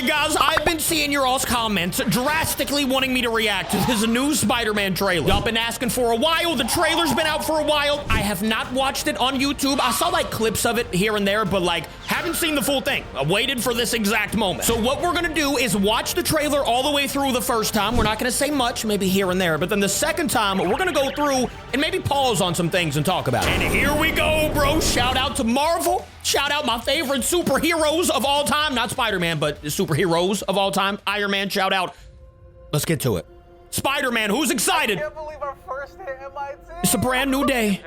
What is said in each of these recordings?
right, guys, I've been seeing your all's comments drastically wanting me to react to this new Spider-Man trailer. Y'all been asking for a while. The trailer's been out for a while. I have not watched it on YouTube. I saw like clips of it here and there, but like haven't seen the full thing. I waited for this exact moment. So what we're gonna do is watch the trailer all the way through the first time. We're not gonna say much, maybe here and there, but then the second time, we're gonna go through and maybe pause on some things and talk about it. And here we go, bro. Shout out to Marvel. Shout out my favorite superheroes of all time. Not Spider-Man, but superheroes of all time. Iron Man, shout out. Let's get to it. Spider-Man, who's excited? I can't believe our first hit MIT. It's a brand new day.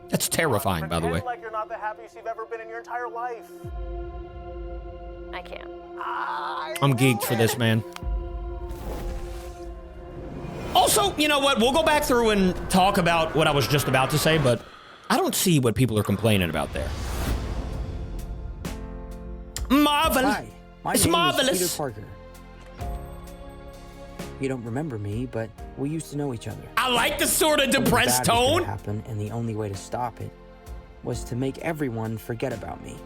That's terrifying, by the way. Like you're not the happiest you've ever been in your entire life. I can't. I'm geeked for this, man. Also, you know what? We'll go back through and talk about what I was just about to say, but I don't see what people are complaining about there. Marvel. Hi, my It's name marvelous. is Peter Parker. You don't remember me, but we used to know each other. I like the sort of depressed Something bad was tone. gonna happen, and the only way to stop it was to make everyone forget about me.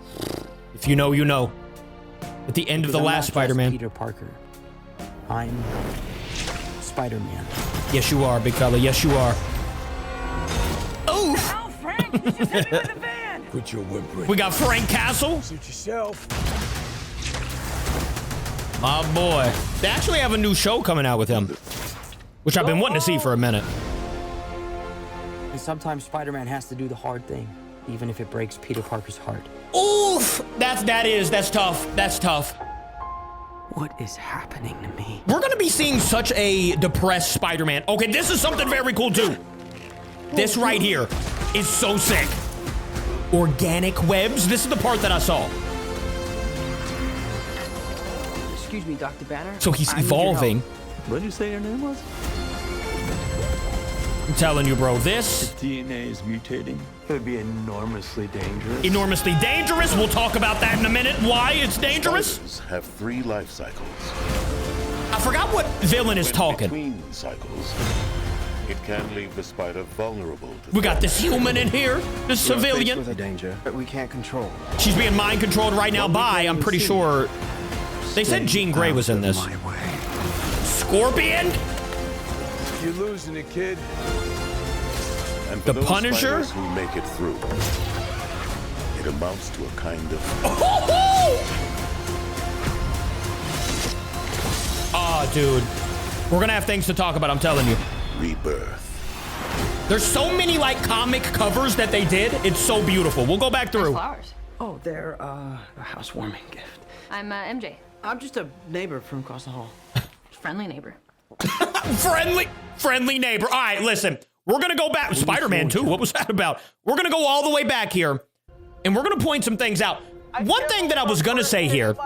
If you know, you know. At the end of the Because I'm last not just Spider-Man. Peter Parker. I'm Spider-Man. Yes, you are, big fella. Yes, you are. Oof. Oh, Frank, you just hit me with the van. Put your whimpering. We got Frank Castle. Suit yourself. My boy. They actually have a new show coming out with him, which I've been wanting to see for a minute. And sometimes Spider-Man has to do the hard thing, even if it breaks Peter Parker's heart. Oof. That's tough. That's tough. What is happening to me? We're gonna be seeing such a depressed Spider-Man. Okay, this is something very cool too. This right here is so sick. Organic webs. This is the part that I saw. Excuse me, Dr. Banner. So he's I need your evolving. help. What did you say your name was? I'm telling you, bro, this DNA is mutating. It would be enormously dangerous. enormously dangerous. We'll talk about that in a minute. Why it's dangerous. Spiders have 3 life cycles. I forgot what villain is When talking. Between cycles, it can leave the spider vulnerable to We got this human in here, this civilian. With a danger that we can't control. She's being mind controlled right now by, I'm pretty sure, they said Jean Grey was in this. My way. Scorpion? You're losing it, kid. And for The those Punisher? spiders who make it through, it amounts to a kind of Oh, dude. We're gonna have things to talk about, I'm telling you. rebirth. There's so many, like, comic covers that they did. It's so beautiful. We'll go back through. Flowers. Oh, they're a housewarming gift. I'm MJ. I'm just a neighbor from across the hall. Friendly neighbor. Friendly neighbor. All right, listen. We're gonna go back. Spider-Man 2, what was that about? We're gonna go all the way back here, and we're gonna point some things out. One thing that I was gonna say here,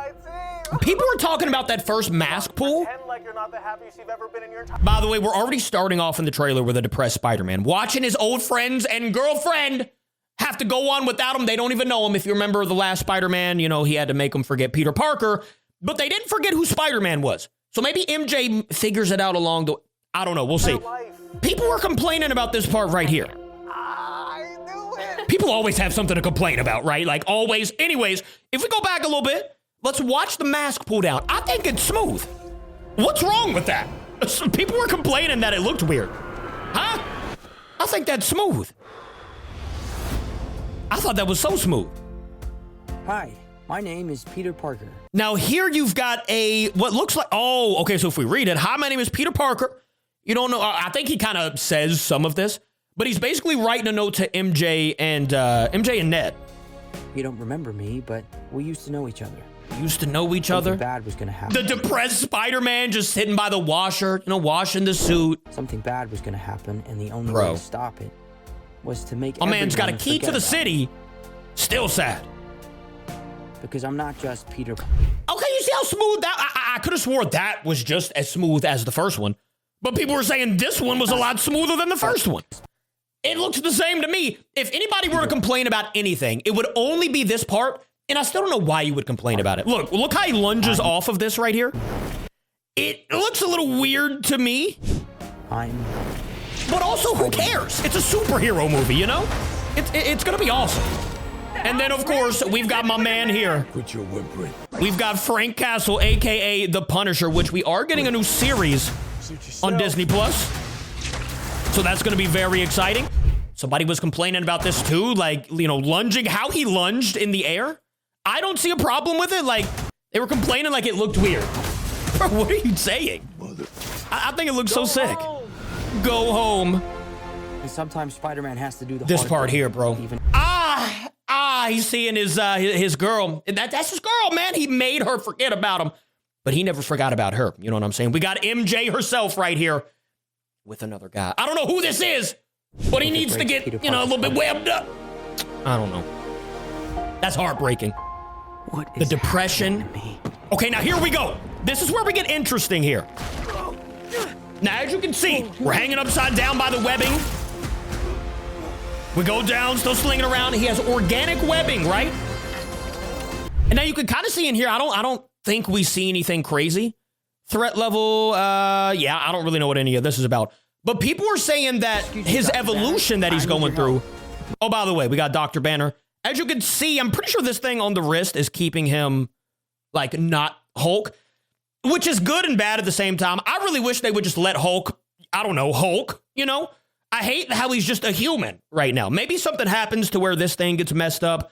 people were talking about that first mask pull. Pretend like you're not the happiest you've ever been in your entire. By the way, we're already starting off in the trailer with a depressed Spider-Man, watching his old friends and girlfriend have to go on without him. They don't even know him. If you remember the last Spider-Man, you know, he had to make them forget Peter Parker, but they didn't forget who Spider-Man was. So maybe MJ figures it out along the, I don't know, we'll see. People were complaining about this part right here. I knew it. People always have something to complain about, right? Like always. Anyways, if we go back a little bit, let's watch the mask pull down. I think it's smooth. What's wrong with that? People were complaining that it looked weird. Huh? I think that's smooth. I thought that was so smooth. Hi, my name is Peter Parker. Now here you've got a, what looks like, oh, okay, so if we read it, hi, my name is Peter Parker. You don't know, I think he kind of says some of this, but he's basically writing a note to MJ and Ned. You don't remember me, but we used to know each other. Used to know each Something other. bad was gonna happen. The depressed Spider-Man just sitting by the washer, you know, washing the suit. Something bad was gonna happen, and the only Bro. way to stop it was to make My man's got a everyone key to forget the about city. Still sad. me. Because I'm not just Peter. Okay, you see how smooth that? I could have swore that was just as smooth as the first one, but people were saying this one was a lot smoother than the first one. It looks the same to me. If anybody were to complain about anything, it would only be this part, and I still don't know why you would complain about it. Look how he lunges off of this right here. It looks a little weird to me, but also who cares? It's a superhero movie, you know? It's gonna be awesome. And then, of course, we've got my man here. Quit your whimpering. We've got Frank Castle, aka The Punisher, which we are getting a new series on Disney Plus. So that's going to be very exciting. Somebody was complaining about this too, like, you know, lunging, how he lunged in the air. I don't see a problem with it. Like, they were complaining like it looked weird. Bro, what are you saying? I think it looks so sick. Go home. And sometimes Spider-Man has to do the This hard part thing, here, bro. He's seeing his girl. That's his girl, man. He made her forget about him, but he never forgot about her. You know what I'm saying? We got MJ herself right here with another guy. I don't know who this is, but he needs to get, you know, a little bit webbed up. I don't know. That's heartbreaking. What The is depression. happening to me? Okay, now here we go. This is where we get interesting here. Now, as you can see, we're hanging upside down by the webbing. We go down, still slinging around. He has organic webbing, right? And now you can kind of see in here, I don't think we see anything crazy. Threat level, yeah, I don't really know what any of this is about. But people are saying that his evolution that he's going through. Oh, by the way, we got Dr. Banner. As you can see, I'm pretty sure this thing on the wrist is keeping him, like, not Hulk, which is good and bad at the same time. I really wish they would just let Hulk, I don't know, Hulk, you know? I hate how he's just a human right now. Maybe something happens to where this thing gets messed up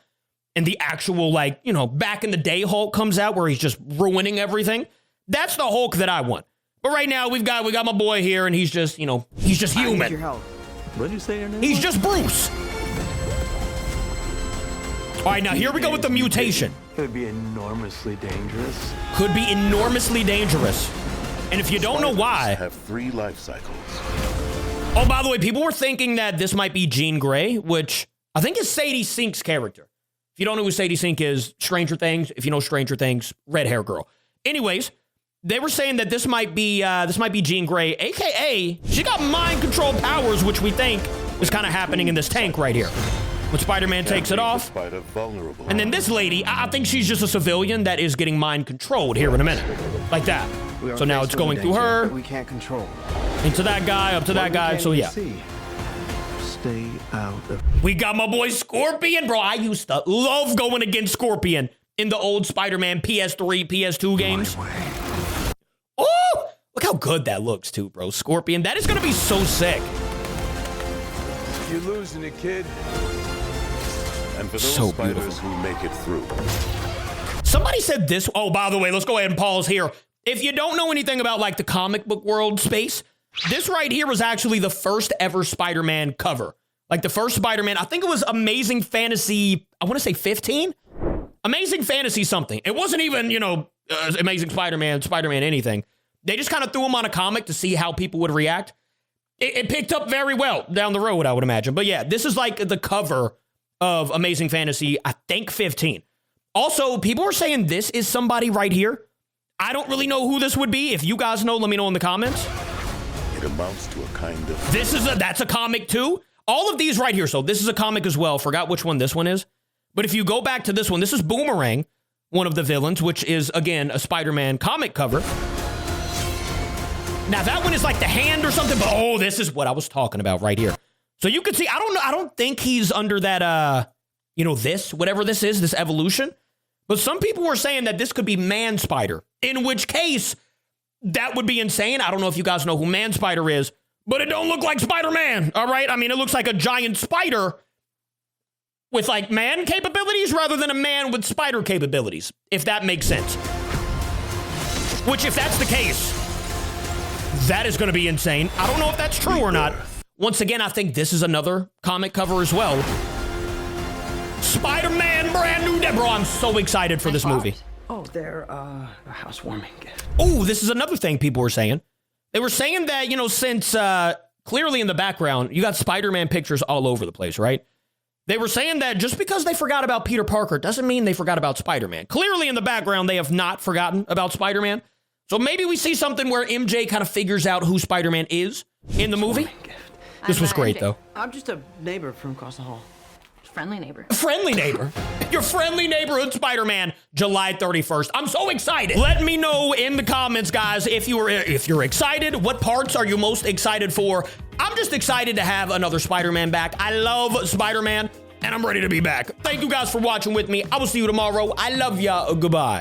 and the actual, like, you know, back in the day Hulk comes out where he's just ruining everything. That's the Hulk that I want. But right now we got my boy here and he's just, you know, he's just I need your human. help. What did you say your name He's was? just Bruce. All right, now here we go with the mutation. Could be enormously dangerous. Could be enormously dangerous. And if you don't know why. Have 3 life cycles. Oh, by the way, people were thinking that this might be Jean Grey, which I think is Sadie Sink's character. If you don't know who Sadie Sink is, Stranger Things. If you know Stranger Things, red hair girl. Anyways, they were saying that this might be Jean Grey, aka she got mind control powers, which we think is kind of happening in this tank right here. When Spider-Man takes it off. Spider vulnerable. And then this lady, I think she's just a civilian that is getting mind controlled here in a minute. Like that. We are So now it's faced with going a through danger her, that we can't control. into that guy, up to that What we guy. can't So even yeah. see. Stay out of. We got my boy Scorpion. Bro, I used to love going against Scorpion in the old Spider-Man PS3, PS2 games. Oh, look how good that looks too, bro. Scorpion. That is going to be so sick. You're losing it, kid. And for those So spiders beautiful. who make it through. Somebody said this. Oh, by the way, let's go ahead and pause here. If you don't know anything about like the comic book world space, this right here was actually the first ever Spider-Man cover. Like the first Spider-Man, I think it was Amazing Fantasy, I want to say 15? Amazing Fantasy something. It wasn't even, you know, Amazing Spider-Man anything. They just kind of threw him on a comic to see how people would react. It picked up very well down the road, I would imagine. But yeah, this is like the cover of Amazing Fantasy, I think 15. Also, people are saying this is somebody right here. I don't really know who this would be. If you guys know, let me know in the comments. It amounts to a kind of. That's a comic too. All of these right here. So this is a comic as well. Forgot which one this one is. But if you go back to this one, this is Boomerang, one of the villains, which is, again, a Spider-Man comic cover. Now, that one is like the hand or something, but oh, this is what I was talking about right here. So you can see, I don't know, I don't think he's under that, you know, this, whatever this is, this evolution. But some people were saying that this could be Man Spider, in which case, that would be insane. I don't know if you guys know who Man Spider is, but it don't look like Spider-Man, all right? I mean, it looks like a giant spider with, like, man capabilities rather than a man with spider capabilities, if that makes sense. Which, if that's the case, that is going to be insane. I don't know if that's true or not. Once again, I think this is another comic cover as well. Spider-Man Brand New Day. Bro, I'm so excited for this movie. Oh, they're a housewarming gift. Oh, this is another thing people were saying. They were saying that, you know, since clearly in the background, you got Spider-Man pictures all over the place, right? They were saying that just because they forgot about Peter Parker doesn't mean they forgot about Spider-Man. Clearly in the background, they have not forgotten about Spider-Man. So maybe we see something where MJ kind of figures out who Spider-Man is in the movie. This was great, though. I'm just a neighbor from across the hall. Friendly neighbor. Friendly neighbor. Your friendly neighborhood Spider-Man, July 31st. I'm so excited. Let me know in the comments, guys, if you're excited. What parts are you most excited for? I'm just excited to have another Spider-Man back. I love Spider-Man, and I'm ready to be back. Thank you guys for watching with me. I will see you tomorrow. I love ya. Goodbye.